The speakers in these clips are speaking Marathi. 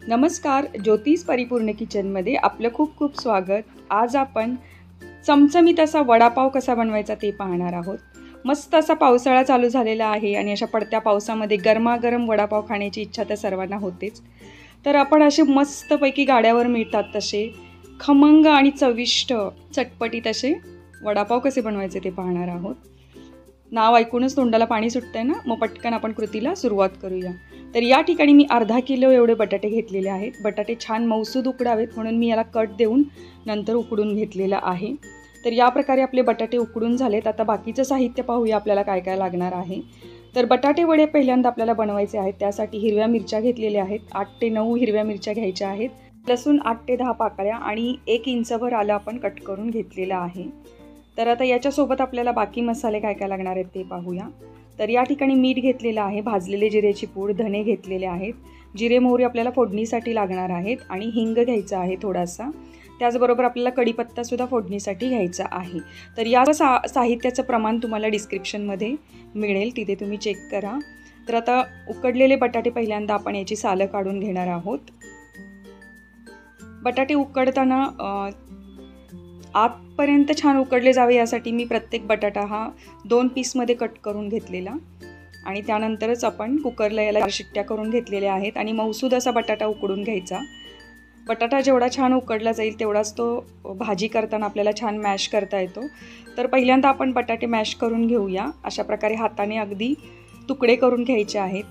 नमस्कार, ज्योतिष परिपूर्ण किचनमध्ये आपलं खूप खूप स्वागत। आज आपण चमचमीत असा वडापाव कसा बनवायचा ते पाहणार आहोत। मस्त असा पावसाळा चालू झालेला आहे आणि अशा पडत्या पावसामध्ये गरमागरम वडापाव खाण्याची इच्छा तर सर्वांना होतेच। तर आपण असे मस्तपैकी गाड्यावर मिळतात तसे खमंग आणि चविष्ट चटपटीत असे वडापाव कसे बनवायचे ते पाहणार आहोत। नाव ऐकूनच तोंडाला पाणी सुटतंय ना, मग पटकन आपण कृतीला सुरुवात करूया। तर या ठिकाणी मी अर्धा किलो एवढे बटाटे घेतलेले आहेत। बटाटे छान मऊसूद उकडावेत म्हणून मी याला कट देऊन नंतर उकडून घेतलेला आहे। तर या प्रकारे आपले बटाटे उकडून झालेत। आता बाकीचं साहित्य पाहूया आपल्याला काय काय लागणार आहे। तर बटाटे वडे पहिल्यांदा आपल्याला बनवायचे आहेत। त्यासाठी हिरव्या मिरच्या घेतलेल्या आहेत, 8 ते 9 हिरव्या मिरच्या घ्यायच्या आहेत, लसूण 8 ते 10 पाकळ्या आणि 1 इंचभर आलं आपण कट करून घेतलेलं आहे। तर आता याच्यासोबत आपल्याला बाकी मसाले काय काय लागणार आहेत ते पाहूया। तर या ठिकाणी मीठ घेतलेलं आहे, भाजलेले जिरेची पूड, धने घेतलेले आहेत, जिरे मोहरी आपल्याला फोडणीसाठी लागणार आहेत आणि हिंग घ्यायचा आहे थोडासा। त्याचबरोबर आपल्याला कढीपत्तासुद्धा फोडणीसाठी घ्यायचा आहे। तर या साहित्याचं प्रमाण तुम्हाला डिस्क्रिप्शनमध्ये मिळेल, तिथे तुम्ही चेक करा। तर आता उकडलेले बटाटे पहिल्यांदा आपण याची सालं काढून घेणार आहोत। बटाटे उकडताना आतपर्यंत छान उकडले जावे यासाठी मी प्रत्येक बटाटा हा 2 पीसमध्ये कट करून घेतलेला आणि त्यानंतरच आपण कुकरला याला 4 शिट्ट्या करून घेतलेल्या आहेत आणि मऊसूद असा बटाटा उकडून घ्यायचा। बटाटा जेवढा छान उकडला जाईल तेवढाच तो भाजी करताना आपल्याला छान मॅश करता येतो। तर पहिल्यांदा आपण बटाटे मॅश करून घेऊया। अशा प्रकारे हाताने अगदी तुकडे करून घ्यायचे आहेत।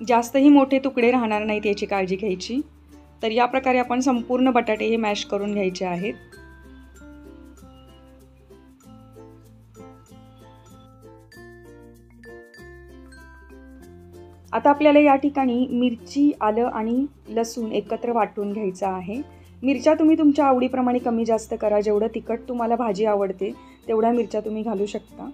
जास्तही मोठे तुकडे राहणार नाहीत याची काळजी घ्यायची। तर या प्रकारे आपण संपूर्ण बटाटे हे मॅश करून घ्यायचे आहेत। आता आपल्याला या ठिकाणी मिरची, आलं आणि लसूण एकत्र वाटून घ्यायचं आहे। मिरच्या तुम्ही तुमच्या आवडीप्रमाणे कमी जास्त करा, जेवढं तिखट तुम्हाला भाजी आवडते तेवढ्या मिरच्या तुम्ही घालू शकता।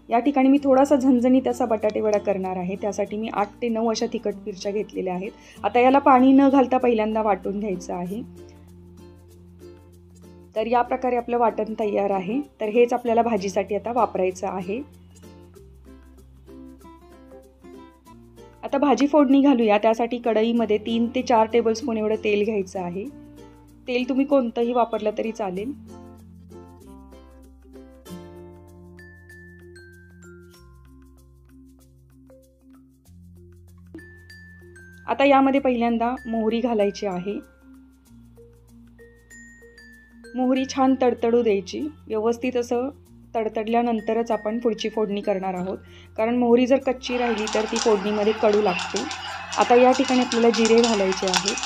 या ठिकाणी मी थोडासा झणझणीत असा बटाटे वडा करणार आहे, त्यासाठी मी 8 ते 9 अशा तिखट मिरच्या घेतलेल्या आहेत। आता याला पाणी न घालता पहिल्यांदा वाटून घ्यायचं आहे। तर या प्रकारे आपलं वाटण तयार आहे। तर हेच आपल्याला भाजीसाठी आता वापरायचं आहे। आता भाजी फोडणी घालूया। त्यासाठी कढईमध्ये 3 ते 4 टेबलस्पून एवढं तेल घ्यायचं आहे। तेल तुम्ही कोणतंही वापरलं तरी चालेल। आता यामध्ये पहिल्यांदा मोहरी घालायची आहे। मोहरी छान तडतडू द्यायची, व्यवस्थित असं तडतडल्यानंतरच आपण पुढची फोडणी करणार आहोत, कारण मोहरी जर कच्ची राहिली तर ती फोडणीमध्ये कडू लागते। आता या ठिकाणी आपल्याला जिरे घालायचे आहेत।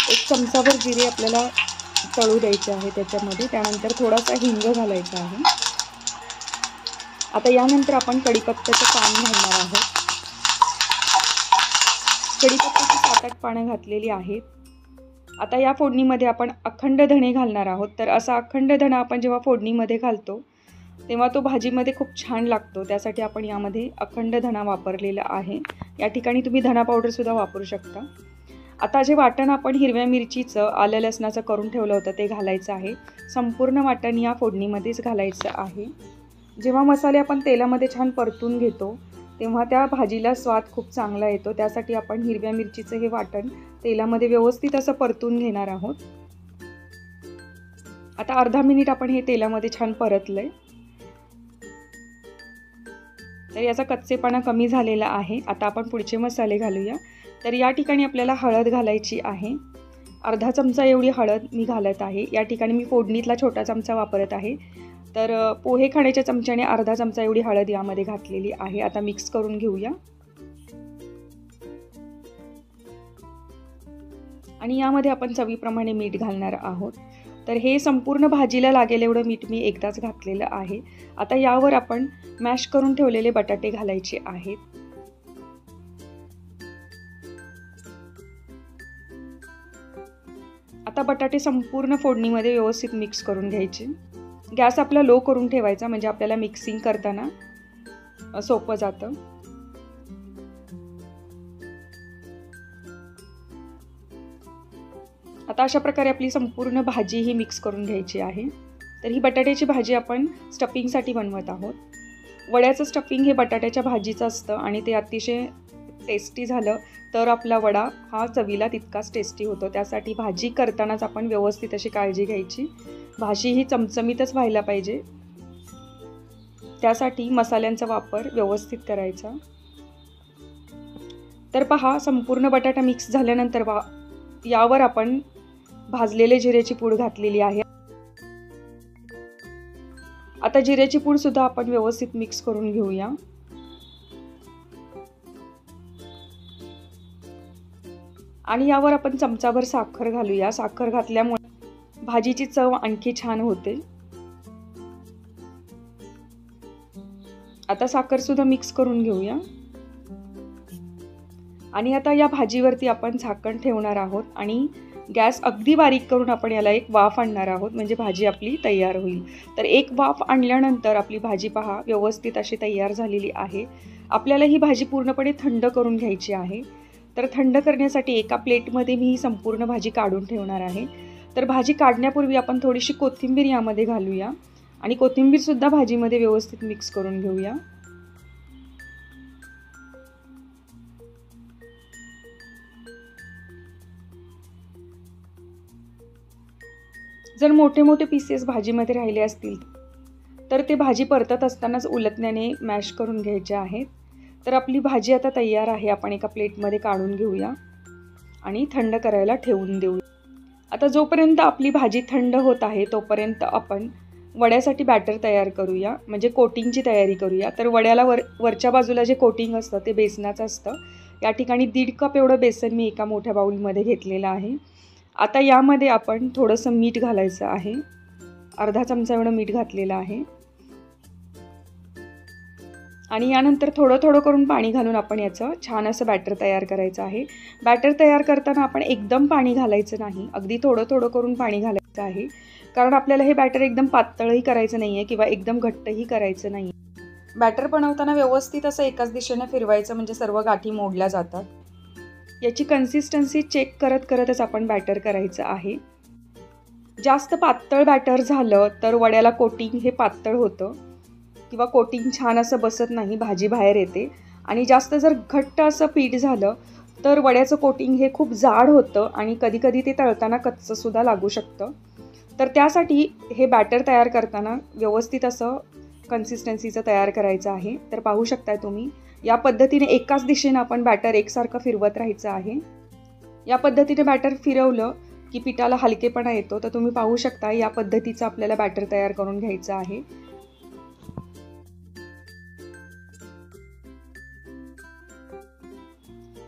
1 चमचाभर जिरे आपल्याला तळू द्यायचे आहे त्याच्यामध्ये। त्यानंतर थोडासा हिंग घालायचा आहे। आता यानंतर आपण कढीपत्त्याचं पान घालणार आहोत। कढीपत्त्याची 7-8 पानं घातलेली आहेत। आता या फोडणीमध्ये आपण अखंड धणे घालणार आहोत। तर असा अखंड धणा आपण जेव्हा फोडणीमध्ये घालतो तेव्हा तो भाजीमध्ये खूप छान लागतो, त्यासाठी आपण यामध्ये अखंड धणा वापरलेला आहे। या ठिकाणी तुम्ही धणा पावडरसुद्धा वापरू शकता। आता जे वाटण आपण हिरव्या मिरचीचं, आलं लसणाचं करून ठेवलं होतं ते घालायचं आहे। संपूर्ण वाटण या फोडणीमध्येच घालायचं आहे। जेव्हा मसाले आपण तेलामध्ये छान परतून घेतो तेव्हा त्या भाजीला स्वाद खूप चांगला येतो, त्यासाठी आपण हिरव्या मिरचीचं हे वाटण तेलामध्ये व्यवस्थित असं परतून घेणार आहोत। आता अर्धा मिनिट आपण हे तेलामध्ये छान परतलंय। तर याचा कच्चेपणा कमी झालेला आहे। आता आपण पुढचे मसाले घालूया। तर या ठिकाणी आपल्याला हळद घालायची आहे। अर्धा चमचा एवढी हळद मी घालत आहे। या ठिकाणी मी फोडणीतला छोटा चमचा वापरत आहे। तर पोहे खाण्याच्या चमच्याने अर्धा चमचा एवढी हळद यामध्ये घातलेली आहे। आता मिक्स करून घेऊया आणि यामध्ये आपण चवीप्रमाणे मीठ घालणार आहोत। तर हे संपूर्ण भाजीला लागेल एवढं मीठ मी एकदाच घातलेलं आहे। आता यावर आपण मॅश करून ठेवलेले बटाटे घालायचे आहेत। आता बटाटे संपूर्ण फोडणीमध्ये व्यवस्थित मिक्स करून घ्यायचे। गॅस आपला लो करून ठेवायचा, म्हणजे आपल्याला मिक्सिंग करताना सोपं जातं। आता अशा प्रकारे आपली संपूर्ण भाजी ही मिक्स करून घ्यायची आहे। तर ही बटाट्याची भाजी आपण स्टफिंगसाठी बनवत आहोत। वड्याचं स्टफिंग हे बटाट्याच्या भाजीचं असतं आणि ते अतिशय टेस्टी झालं तर आपला वडा हा चवीला तितकाच टेस्टी होतो. त्यासाठी भाजी करतानाच आपण व्यवस्थित अशी काळजी घ्यायची. भाजी ही चमचमीतच व्हायला पाहिजे. त्यासाठी मसाल्यांचा वापर व्यवस्थित करायचा. तर पहा, संपूर्ण बटाटा मिक्स झाल्यानंतर यावर आपण भाजलेले जिऱ्याची पूड घातलेली आहे. आता जिऱ्याची पूड सुद्धा आपण व्यवस्थित मिक्स करून घेऊया. आणि यावर आपण चमचाभर साखर घालूया. साखर घातल्यामुळे भाजीची चव आणखी छान होते. आता साखर सुद्धा मिक्स करून घेऊया. आणि आता या भाजीवरती आपण झाकण ठेवणार आहोत आणि गॅस अगदी बारीक करून आपण याला एक वाफ आणणार आहोत, म्हणजे भाजी आपली तयार होईल. तर एक वाफ आणल्यानंतर आपली भाजी पहा व्यवस्थित अशी तयार झालेली आहे. आपल्याला ही भाजी पूर्णपणे थंड करून घ्यायची आहे. तर थंड करण्यासाठी एका प्लेटमध्ये मी ही संपूर्ण भाजी काढून ठेवणार आहे. तर भाजी काढण्यापूर्वी आपण थोडीशी कोथिंबीर यामध्ये घालूया आणि कोथिंबीरसुद्धा भाजीमध्ये व्यवस्थित मिक्स करून घेऊया. जर मोठे मोठे पीसेस भाजीमध्ये राहिले असतील तर ते भाजी परतत असतानाच उलटण्याने मॅश करून घ्यायचे आहेत. तर आपली भाजी आता तयार आहे. आपण एका प्लेटमध्ये काढून घेऊया आणि थंड करायला ठेवून देऊया. आता जोपर्यंत आपली भाजी थंड होत आहे तोपर्यंत आपण वड्यासाठी बॅटर तयार करूया, म्हणजे कोटिंगची तयारी करूया. तर वड्याला वरच्या बाजूला जे कोटिंग असतं ते बेसनाचं असतं. या ठिकाणी 1.5 कप एवढं बेसन मी एका मोठ्या बाउलमध्ये घेतलेलं आहे. आता यामध्ये आपण थोडंसं मीठ घालायचं आहे. अर्धा चमचा एवढं मीठ घातलेलं आहे. आणि यानंतर थोडं थोडं करून पाणी घालून आपण याचं छान असं बॅटर तयार करायचं आहे. बॅटर तयार करताना आपण एकदम पाणी घालायचं नाही, अगदी थोडं थोडं करून पाणी घालायचं आहे. कारण आपल्याला हे बॅटर एकदम पातळही करायचं नाही आहे किंवा एकदम घट्टही करायचं नाही. बॅटर बनवताना व्यवस्थित असं एकाच दिशेनं फिरवायचं, म्हणजे सर्व गाठी मोडल्या जातात. याची कन्सिस्टन्सी चेक करत करतच आपण बॅटर करायचं आहे. जास्त पातळ बॅटर झालं तर वड्याला कोटिंग हे पातळ होतं किंवा कोटिंग छान असं बसत नाही, भाजी बाहेर येते. आणि जास्त जर घट्ट असं पीठ झालं तर वड्याचं कोटिंग हे खूप जाड होतं आणि कधीकधी ते तळताना कच्चंसुद्धा लागू शकतं. तर त्यासाठी हे बॅटर तयार करताना व्यवस्थित असं कन्सिस्टन्सीचं तयार करायचं आहे. तर पाहू शकताय तुम्ही, या पद्धतीने एकाच दिशेनं आपण बॅटर एकसारखं फिरवत राहायचं आहे. या पद्धतीने बॅटर फिरवलं की पिठाला हलकेपणा येतो. तर तुम्ही पाहू शकता या पद्धतीचं आपल्याला बॅटर तयार करून घ्यायचं आहे.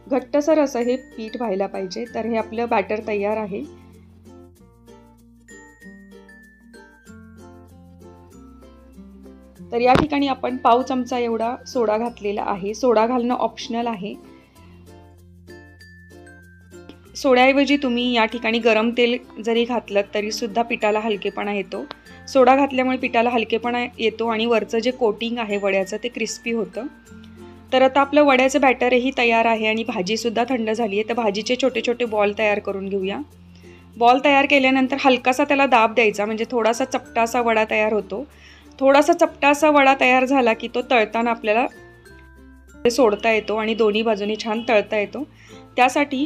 घट्टसर असं हे पीठ व्हायला पाहिजे. तर हे आपलं बॅटर तयार आहे. तर या ठिकाणी आपण पाव चमचा एवढा सोडा घातलेला आहे. सोडा घालणं ऑप्शनल आहे. सोड्याऐवजी तुम्ही या ठिकाणी गरम तेल जरी घातलं तरी सुद्धा पिठाला हलकेपणा येतो. सोडा घातल्यामुळे पिठाला हलकेपणा येतो आणि वरचं जे कोटिंग आहे वड्याचं ते क्रिस्पी होतं. तर आता आपलं वड्याचं बॅटरही तयार आहे आणि भाजीसुद्धा थंड झाली आहे. तर भाजीचे छोटे छोटे बॉल तयार करून घेऊया. बॉल तयार केल्यानंतर हलकासा त्याला दाब द्यायचा, म्हणजे थोडासा चपटा असा वडा तयार होतो. थोडासा चपटा असा वडा तयार झाला की तो तळताना आपल्याला सोडता येतो आणि दोन्ही बाजूनी छान तळता येतो. त्यासाठी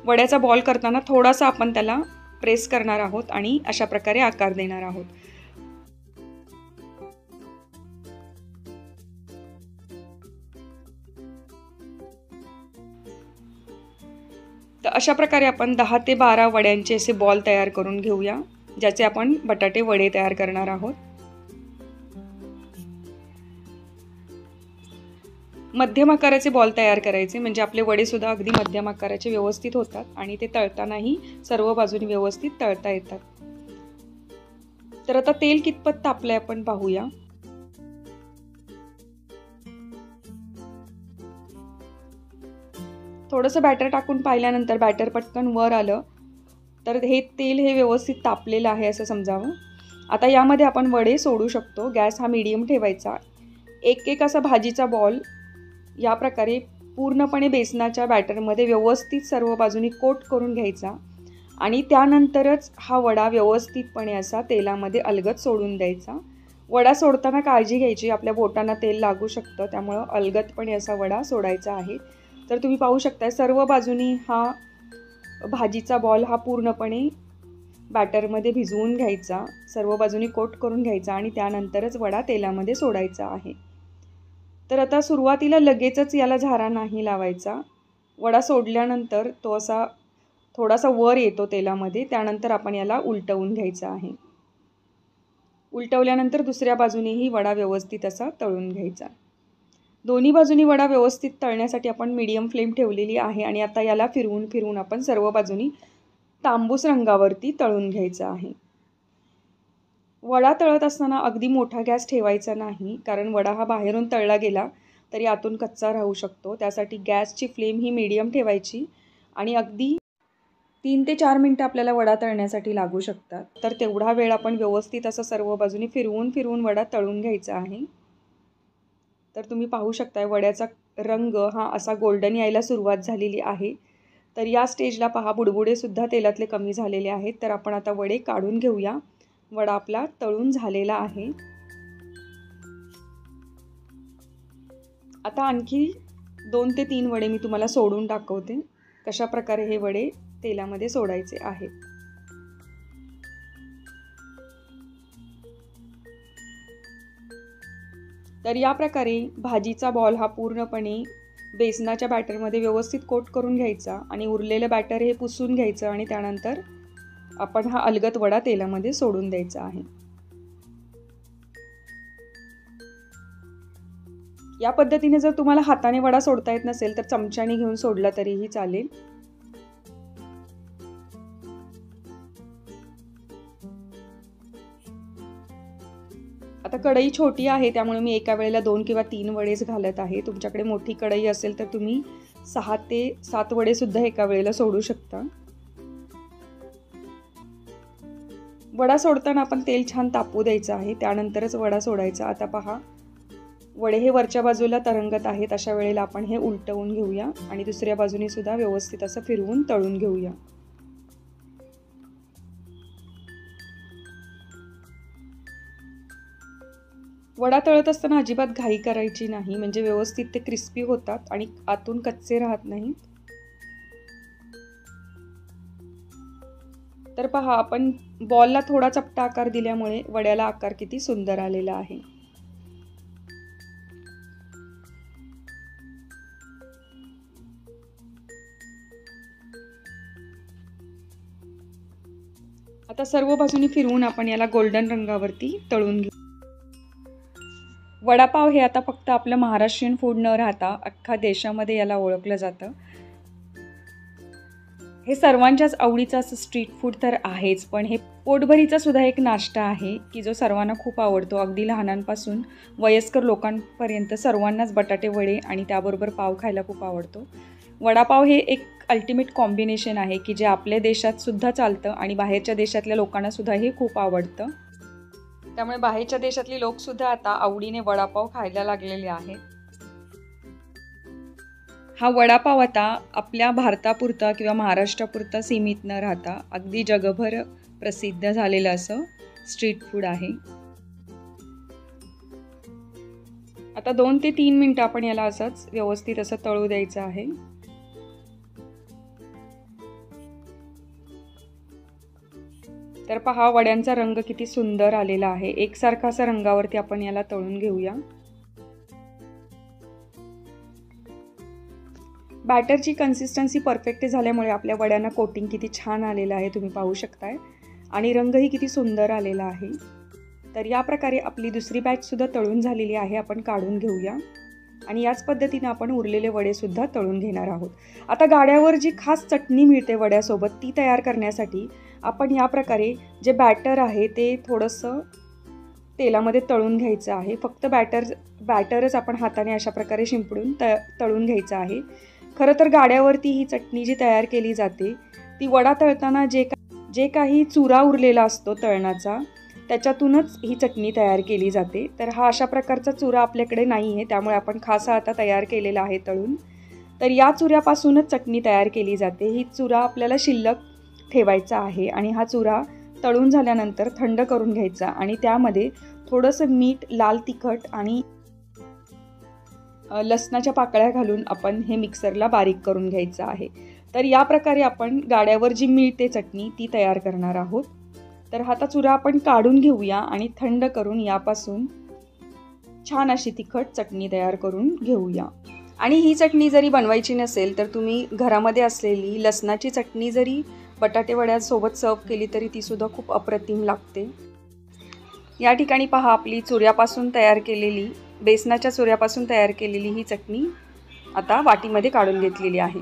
वड्याचा बॉल करताना थोडासा आपण त्याला प्रेस करणार आहोत आणि अशा प्रकारे आकार देणार आहोत. तर अशा प्रकारे आपण 10 ते 12 वड्यांचे असे बॉल तयार करून घेऊया, ज्याचे आपण बटाटे वडे तयार करणार आहोत. मध्यम आकाराचे बॉल तयार करायचे, म्हणजे आपले वडे सुद्धा अगदी मध्यम आकाराचे व्यवस्थित होतात आणि ते तळतानाही सर्व बाजूनी व्यवस्थित तळता येतात. तर आता तेल कितपत तापलंय आपण पाहूया. थोडंसं बॅटर टाकून पाहिल्यानंतर बॅटर पटकन वर आलं तर हे तेल हे व्यवस्थित तापलेलं आहे असं समजावं. आता यामध्ये आपण वडे सोडू शकतो. गॅस हा मीडियम ठेवायचा. एक एक असा भाजीचा बॉल या प्रकारे पूर्णपणे बेसनाच्या बॅटरमध्ये व्यवस्थित सर्व बाजूनी कोट करून घ्यायचा आणि त्यानंतरच हा वडा व्यवस्थितपणे असा तेलामध्ये अलगद सोडून द्यायचा. वडा सोडताना काळजी घ्यायची, आपल्या बोटांना तेल लागू शकतं, त्यामुळं अलगदपणे असा वडा सोडायचा आहे. तर तुम्ही पाहू शकताय सर्व बाजूनी हा भाजीचा बॉल हा पूर्णपणे बॅटरमध्ये भिजवून घ्यायचा, सर्व बाजूनी कोट करून घ्यायचा आणि त्यानंतरच वडा तेलामध्ये सोडायचा आहे. तर आता सुरुवातीला लगेचच याला झारा नाही लावायचा. वडा सोडल्यानंतर तो असा थोडासा वर येतो तेलामध्ये, त्यानंतर आपण याला उलटवून घ्यायचा आहे. उलटवल्यानंतर दुसऱ्या बाजूनेही वडा व्यवस्थित असा तळून घ्यायचा. दोन्ही बाजूनी वडा व्यवस्थित तळण्यासाठी आपण मीडियम फ्लेम ठेवलेली आहे आणि आता याला फिरवून फिरवून आपण सर्व बाजूनी तांबूस रंगावरती तळून घ्यायचा आहे. वडा तळत असताना अगदी मोठा गॅस ठेवायचा नाही, कारण वडा हा बाहेरून तळला गेला तरी आतून कच्चा राहू शकतो. त्यासाठी गॅसची फ्लेम ही मीडियम ठेवायची आणि अगदी 3 ते 4 मिनटं आपल्याला वडा तळण्यासाठी लागू शकतात. तर तेवढा वेळ आपण व्यवस्थित असं सर्व बाजूनी फिरवून फिरवून वडा तळून घ्यायचा आहे. तर तुम्ही पाहू शकताय वड्याचा रंग हा असा गोल्डन यायला सुरुवात झालेली आहे. तर या स्टेजला पहा बुडबुडेसुद्धा तेलातले कमी झालेले आहेत. तर आपण आता वडे काढून घेऊया. वडा आपला तळून झालेला आहे. आता आणखी 2 ते 3 वडे मी तुम्हाला सोडून दाखवते, कशा प्रकारे हे वडे तेलामध्ये सोडायचे आहेत. तर या प्रकारे भाजीचा बॉल हा पूर्णपणे बेसनाच्या बॅटरमध्ये व्यवस्थित कोट करून घ्यायचा आणि उरलेलं बॅटर हे पुसून घ्यायचं आणि त्यानंतर आपण हा अलगद वडा तेलामध्ये सोडून द्यायचा आहे. या पद्धतीने जर तुम्हाला हाताने वडा सोडता येत नसेल तर चमच्याने घेऊन सोडला तरीही चालेल. आता कढई छोटी आहे त्यामुळे मी एका वेळेला 2 किंवा 3 वडेच घालत आहे. तुमच्याकडे मोठी कढई असेल तर तुम्ही 6 ते 7 वडे सुद्धा एका वेळेला सोडू शकता. वडा सोडताना आपण तेल छान तापू द्यायचं आहे, त्यानंतरच वडा सोडायचा. आता पहा वडे हे वरच्या बाजूला तरंगत आहेत. अशा वेळेला आपण हे उलटवून घेऊया आणि दुसऱ्या बाजूने सुद्धा व्यवस्थित असं फिरवून तळून घेऊया. वडा तळत असताना अजिबात घाई करायची नाही, म्हणजे व्यवस्थित ते क्रिस्पी होतात आणि आतून कच्चे राहत नाहीत. तर पहा आपण बॉलला थोडा चपटा आकार दिल्यामुळे वड्याला आकार किती सुंदर आलेला आहे. आता सर्व बाजूनी फिरवून आपण याला गोल्डन रंगावरती तळून घेऊ. वडापाव हे आता फक्त आपलं महाराष्ट्रीयन फूड न राहता अख्खा देशामध्ये याला ओळखलं जातं. हे सर्वांच्याच आवडीचं असं स्ट्रीट फूड तर आहेच, पण हे पोटभरीचा सुद्धा एक नाश्ता आहे की जो सर्वांना खूप आवडतो. अगदी लहानांपासून वयस्कर लोकांपर्यंत सर्वांनाच बटाटे वडे आणि त्याबरोबर पाव खायला खूप आवडतो. वडापाव हे एक अल्टिमेट कॉम्बिनेशन आहे की जे आपल्या देशात सुद्धा चालतं आणि बाहेरच्या देशातल्या लोकांना सुद्धा हे खूप आवडतं. त्यामुळे बाहेरच्या देशातली लोकसुद्धा आता आवडीने वडापाव खायला लागलेले आहेत. हा वडापाव आता आपल्या भारतापुरता किंवा महाराष्ट्रापुरता सीमित न राहता अगदी जगभर प्रसिद्ध झालेलं असं स्ट्रीट फूड आहे. आता 2 ते 3 मिनिटं आपण याला असंच व्यवस्थित असं तळू द्यायचं आहे. तर पहा वड्यांचा रंग किती सुंदर आलेला आहे. एकसारखा असा रंगावरती आपण याला तळून घेऊया. बॅटरची कन्सिस्टन्सी परफेक्ट झाल्यामुळे आपल्या वड्यांना कोटिंग किती छान आलेलं आहे तुम्ही पाहू शकताय आणि रंगही किती सुंदर आलेला आहे. तर या प्रकारे आपली दुसरी बॅचसुद्धा तळून झालेली आहे. आपण काढून घेऊया आणि याच पद्धतीने आपण उरलेले वडेसुद्धा तळून घेणार आहोत. आता गाड्यावर जी खास चटणी मिळते वड्यासोबत ती तयार करण्यासाठी आपण या प्रकारे जे बॅटर आहे ते थोडंसं तेलामध्ये तळून घ्यायचं आहे. फक्त बॅटरच आपण हाताने अशा प्रकारे शिंपडून तळून घ्यायचं आहे. खरं तर गाड्यावरती ही चटणी जी तयार केली जाते ती वडा तळताना जे काही चुरा उरलेला असतो तळणाचा त्याच्यातूनच ही चटणी तयार केली जाते. तर हा अशा प्रकारचा चुरा आपल्याकडे नाही आहे, त्यामुळे आपण खासा आता तयार केलेला आहे तळून. तर या चुऱ्यापासूनच चटणी तयार केली जाते. ही चुरा आपल्याला शिल्लक ठेवायचा आहे आणि हा चुरा तळून झाल्यानंतर थंड करून घ्यायचा आणि त्यामध्ये थोडंसं मीठ, लाल तिखट आणि लसणाच्या पाकळ्या घालून आपण हे मिक्सरला बारीक करून घ्यायचं आहे. तर या प्रकारे आपण गाड्यावर जी मिळते चटणी ती तयार करणार आहोत. तर हा चुरा आपण काढून घेऊया आणि थंड करून यापासून छान अशी तिखट चटणी तयार करून घेऊया. आणि ही चटणी जरी बनवायची नसेल तर तुम्ही घरामध्ये असलेली लसणाची चटणी जरी बटाटे वड्यासोबत सर्व केली तरी तीसुद्धा खूप अप्रतिम लागते. या ठिकाणी पहा, आपली चुऱ्यापासून तयार केलेली, बेसनाच्या चुऱ्यापासून तयार केलेली ही चटणी आता वाटीमध्ये काढून घेतलेली आहे.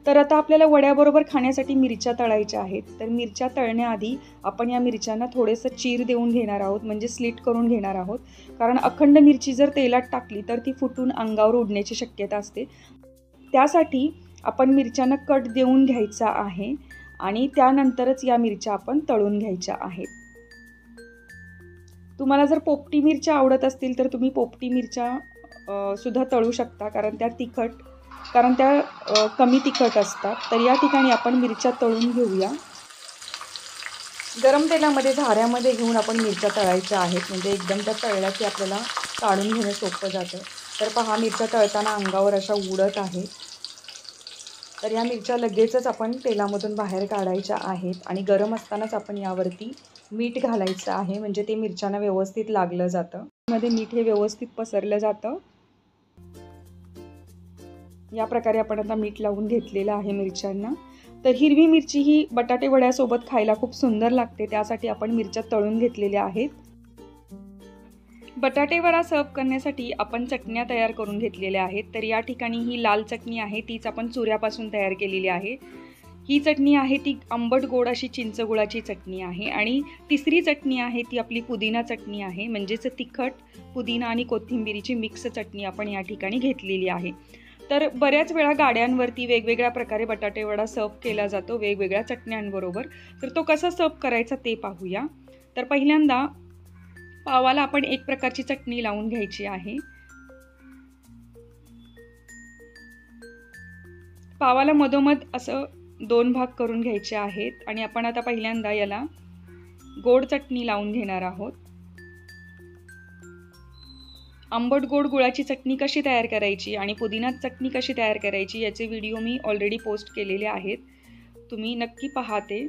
तर आता आपल्याला वड्याबरोबर खाण्यासाठी मिरच्या तळायच्या आहेत. तर मिरच्या तळण्याआधी आपण या मिरच्यांना थोडेसं चीर देऊन घेणार आहोत, म्हणजे स्लिट करून घेणार आहोत. कारण अखंड मिरची जर तेलात टाकली तर ती फुटून अंगावर उडण्याची शक्यता असते. त्यासाठी आपण मिरच्यांना कट देऊन घ्यायचा आहे आणि त्यानंतरच या मिरच्या आपण तळून घ्यायच्या आहेत. तुम्हाला जर पोपटी मिरच्या आवडत असतील तर तुम्ही पोपटी मिरच्या सुद्धा तळू शकता, कारण त्या कमी तिखट असतात. तर या ठिकाणी आपण मिरच्या तळून घेऊया. गरम तेलामध्ये झाऱ्यामध्ये घेऊन आपण मिरच्या तळायच्या आहेत, म्हणजे एकदम त्या तळल्या की आपल्याला काढून घेणं सोपं जातं. तर पहा, मिरच्या तळताना अंगावर अशा उडत आहेत. तर या मिरच्या लगेचच आपण तेलामधून बाहेर काढायच्या आहेत आणि गरम असतानाच आपण यावरती मीठ घालायचं आहे, म्हणजे ते मिरच्यांना व्यवस्थित लागलं जातं. मध्ये मीठ हे व्यवस्थित पसरलं जातं. या प्रकारे आपण आता मीठ लावून घेतलेलं आहे मिरच्यांना. तर हिरवी मिरची ही बटाटे वड्यासोबत खायला खूप सुंदर लागते, त्यासाठी आपण मिरच्या तळून घेतलेल्या आहेत. बटाटे वडा सर्व करण्यासाठी आपण चटण्या तयार करून घेतलेल्या आहेत. तर या ठिकाणी ही लाल चटणी आहे, तीच आपण चुऱ्यापासून तयार केलेली आहे. ही चटणी आहे ती आंबट गोड अशी चिंचगुळाची चटणी आहे. आणि तिसरी चटणी आहे ती आपली पुदिना चटणी आहे, म्हणजेच तिखट पुदिना आणि कोथिंबिरीची मिक्स चटणी आपण या ठिकाणी घेतलेली आहे. तर बऱ्याच वेळा गाड्यांवरती वेगवेगळ्या प्रकारे बटाटे वडा सर्व केला जातो वेगवेगळ्या चटण्यांबरोबर. तर तो कसा सर्व करायचा ते पाहूया. तर पहिल्यांदा पावाला आपण एक प्रकारची चटणी लावून घ्यायची आहे. पावाला मधोमध असं 2 भाग करून घ्यायचे आहेत आणि आपण आता पहिल्यांदा याला गोड चटणी लावून घेणार आहोत. आंबट गोड गुळाची चटणी कशी तयार करायची आणि पुदिना चटणी कशी तयार करायची याचे व्हिडिओ मी ऑलरेडी पोस्ट केलेले आहेत, तुम्ही नक्की पहा ते.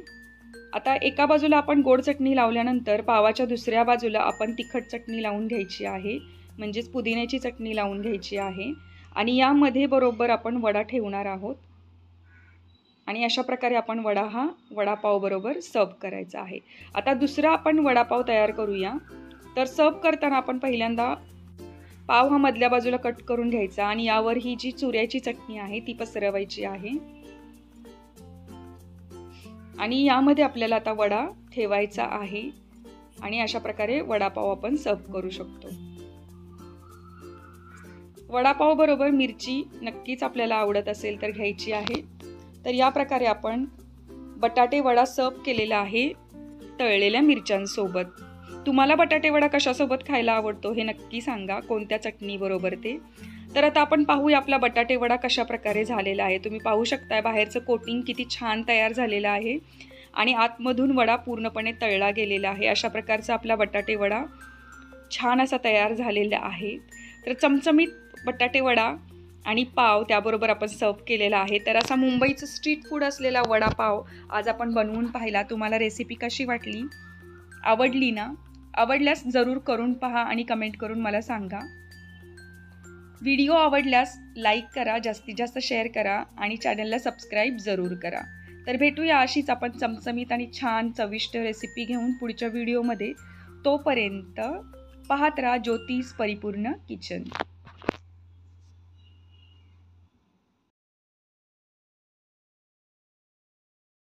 आता एका बाजूला आपण गोड चटणी लावल्यानंतर पावाच्या दुसऱ्या बाजूला आपण तिखट चटणी लावून घ्यायची आहे, म्हणजेच पुदिन्याची चटणी लावून घ्यायची आहे. आणि यामध्ये बरोबर आपण वडा ठेवणार आहोत आणि अशा प्रकारे आपण वडापाव बरोबर सर्व करायचा आहे. आता दुसरा आपण वडापाव तयार करूया. तर सर्व करताना आपण पहिल्यांदा पाव हा मधल्या बाजूला कट करून घ्यायचा आणि यावर ही जी चुऱ्याची चटणी आहे ती पसरवायची आहे आणि यामध्ये आपल्याला आता वडा ठेवायचा आहे आणि अशा प्रकारे वडापाव आपण सर्व करू शकतो. वडापाव बरोबर मिरची नक्कीच आपल्याला आवडत असेल तर घ्यायची आहे. तर या प्रकारे आपण बटाटे वडा सर्व केलेला आहे तळलेल्या मिरच्यांसोबत. तुम्हाला बटाटे वडा कशासोबत खायला आवडतो हे नक्की सांगा, कोणत्या चटणी बरोबर ते. तर आता आपण पाहूया आपला बटाटे वडा कशा प्रकारे झालेला आहे. तुम्ही पाहू शकता बाहेरचं कोटिंग किती छान तयार झालेलं आहे आणि आतमधून वडा पूर्णपणे तळला गेलेला आहे. अशा प्रकारचा आपला बटाटे वडा छान असा तयार झालेला आहे. तर चमचमीत बटाटे वडा आणि पाव त्याबरोबर आपण सर्व केलेला आहे. तर असा मुंबईचं स्ट्रीट फूड असलेला वडापाव आज आपण बनवून पाहिला. तुम्हाला रेसिपी कशी वाटली, आवडली ना? आवडल्यास जरूर करून पहा आणि कमेंट करून मला सांगा. व्हिडिओ आवडल्यास लाईक करा, जास्तीत जास्त शेअर करा आणि चॅनलला सबस्क्राईब जरूर करा. तर भेटूया अशीच आपण चमचमीत आणि छान चविष्ट रेसिपी घेऊन पुढच्या व्हिडिओमध्ये. तोपर्यंत पाहत राहा ज्योतिष परिपूर्ण किचन.